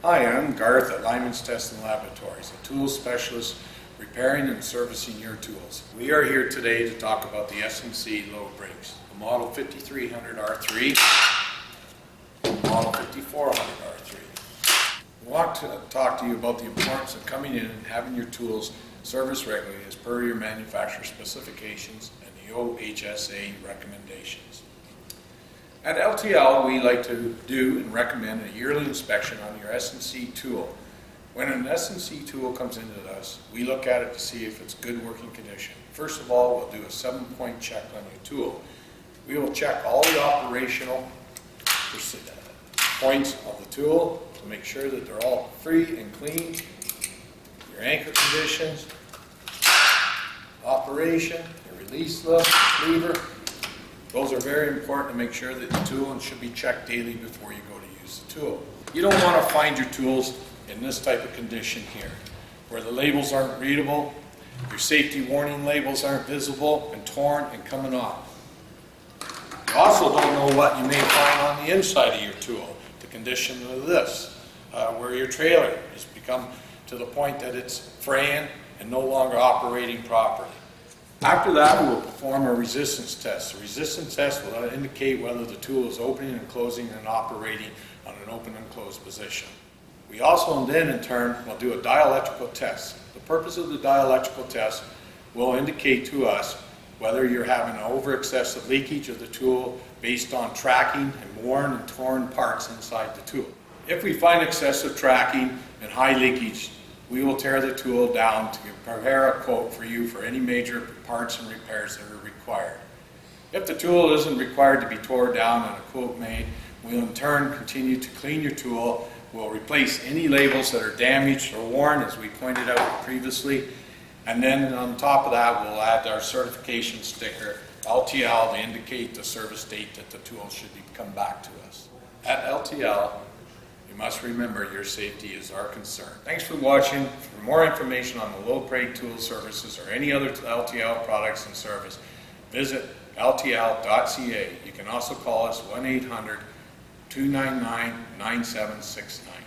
Hi, I'm Garth at Lyman's Test and Laboratories, a tool specialist repairing and servicing your tools. We are here today to talk about the S&C Loadbreaks, the Model 5300 R3, Model 5400 R3. We want to talk to you about the importance of coming in and having your tools serviced regularly as per your manufacturer specifications and the OHSA recommendations. At LTL, we like to do and recommend a yearly inspection on your S&C tool. When an S&C tool comes into us, we look at it to see if it's good working condition. First of all, we'll do a 7-point check on your tool. We will check all the operational points of the tool to make sure that they're all free and clean. Your anchor conditions, operation, your release lever. Those are very important to make sure that the tool should be checked daily before you go to use the tool. You don't want to find your tools in this type of condition here, where the labels aren't readable, your safety warning labels aren't visible and torn and coming off. You also don't know what you may find on the inside of your tool, the condition of this, where your trailer has become to the point that it's fraying and no longer operating properly. After that, we will perform a resistance test. The resistance test will indicate whether the tool is opening and closing and operating on an open and closed position. We also then, in turn, will do a dielectrical test. The purpose of the dielectrical test will indicate to us whether you're having an over-excessive leakage of the tool based on tracking and worn and torn parts inside the tool. If we find excessive tracking and high leakage, we will tear the tool down to prepare a quote for you for any major parts and repairs that are required. If the tool isn't required to be torn down and a quote made, we'll in turn continue to clean your tool. We'll replace any labels that are damaged or worn, as we pointed out previously. And then on top of that, we'll add our certification sticker, LTL, to indicate the service date that the tool should come back to us. At LTL, you must remember your safety is our concern. Thanks for watching. For more information on the Loadbreak tool services or any other LTL products and service, visit LTL.ca. You can also call us 1-800-299-9769.